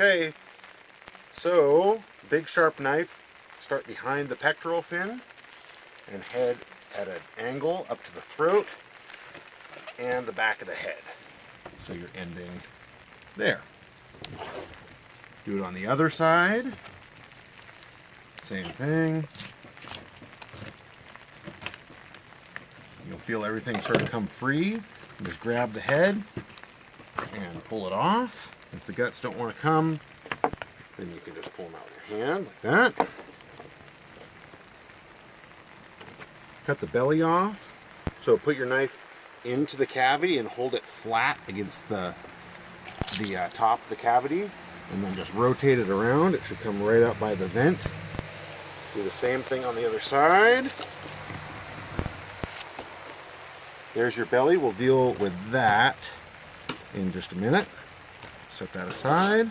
Okay, so big sharp knife, start behind the pectoral fin and head at an angle up to the throat and the back of the head. So you're ending there. Do it on the other side. Same thing. You'll feel everything sort of come free. Just grab the head and pull it off. If the guts don't want to come, then you can just pull them out with your hand like that. Cut the belly off. So put your knife into the cavity and hold it flat against the top of the cavity, and then just rotate it around. It should come right up by the vent. Do the same thing on the other side. There's your belly. We'll deal with that in just a minute. Set that aside.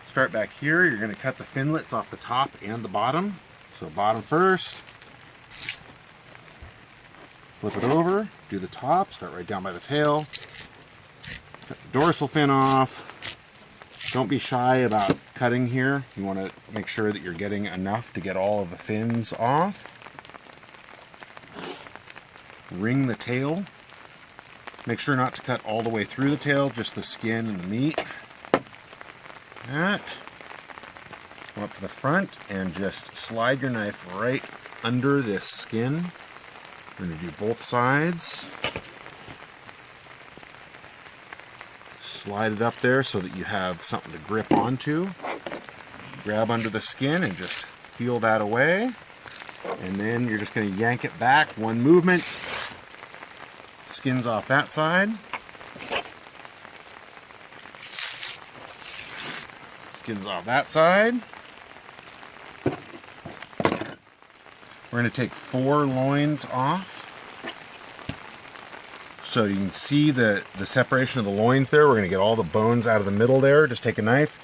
Start back here. You're going to cut the finlets off the top and the bottom. So bottom first. Flip it over. Do the top. Start right down by the tail. Cut the dorsal fin off. Don't be shy about cutting here. You want to make sure that you're getting enough to get all of the fins off. Ring the tail. Make sure not to cut all the way through the tail, just the skin and the meat. That. Go up to the front and just slide your knife right under this skin. We're going to do both sides. Slide it up there so that you have something to grip onto. Grab under the skin and just peel that away. And then you're just going to yank it back. One movement. Skin's off that side. Skin's off that side. We're going to take 4 loins off. So you can see the separation of the loins there. We're going to get all the bones out of the middle there. Just take a knife,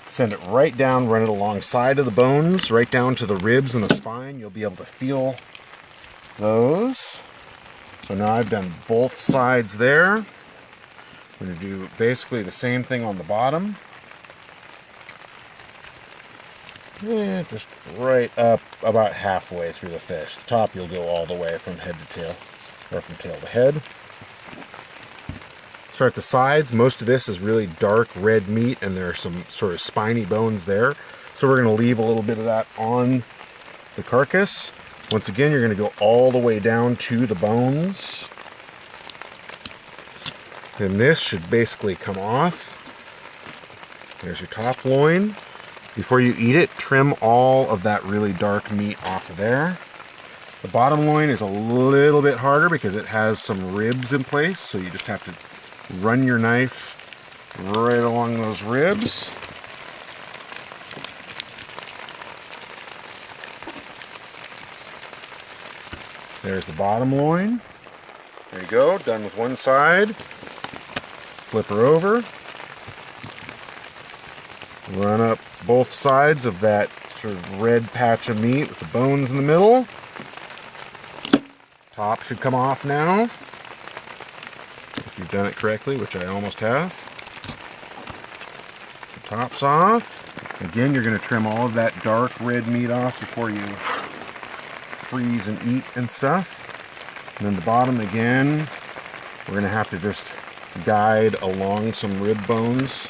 send it right down, run it alongside of the bones, right down to the ribs and the spine. You'll be able to feel those. So now I've done both sides there. I'm going to do basically the same thing on the bottom. Yeah, just right up about halfway through the fish. The top you'll go all the way from head to tail, or from tail to head. Start the sides. Most of this is really dark red meat, and there are some sort of spiny bones there. So we're going to leave a little bit of that on the carcass. Once again, you're going to go all the way down to the bones. And this should basically come off. There's your top loin. Before you eat it, trim all of that really dark meat off of there. The bottom loin is a little bit harder because it has some ribs in place, so you just have to run your knife right along those ribs. There's the bottom loin. There you go, done with one side. Flip her over. Run up both sides of that sort of red patch of meat with the bones in the middle. Top should come off now, if you've done it correctly, which I almost have. The top's off. Again, you're going to trim all of that dark red meat off before you freeze and eat and stuff. And then the bottom again, we're going to have to just guide along some rib bones.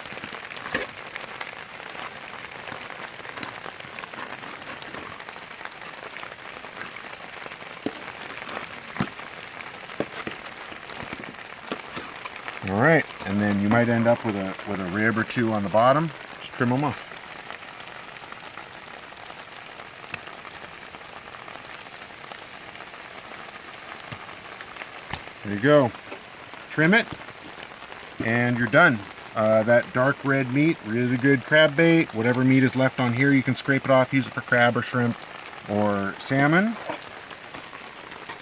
Alright, and then you might end up with a rib or two on the bottom. Just trim them off. There you go. Trim it, and you're done. That dark red meat, really good crab bait. Whatever meat is left on here, you can scrape it off, use it for crab or shrimp or salmon.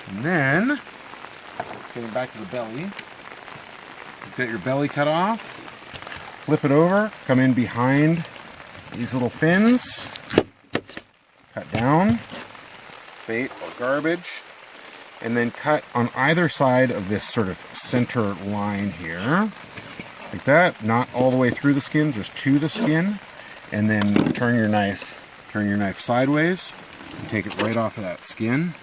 And then, getting back to the belly, you've got your belly cut off. Flip it over, come in behind these little fins, cut down, bait or garbage. And then cut on either side of this sort of center line here. like that, not all the way through the skin, just to the skin, and then turn your knife sideways and take it right off of that skin.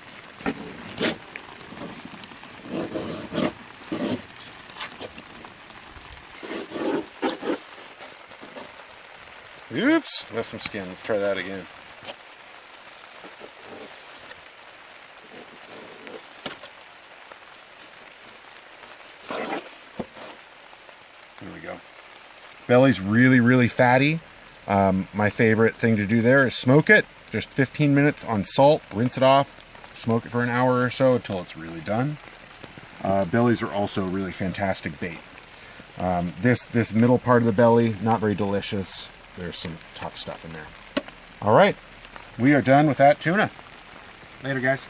Oops, left some skin. Let's try that again. There we go. Belly's really, really fatty. My favorite thing to do there is smoke it. Just 15 minutes on salt, rinse it off, smoke it for an hour or so until it's really done. Bellies are also really fantastic bait. This middle part of the belly, not very delicious. There's some tough stuff in there. All right, we are done with that tuna. Later, guys.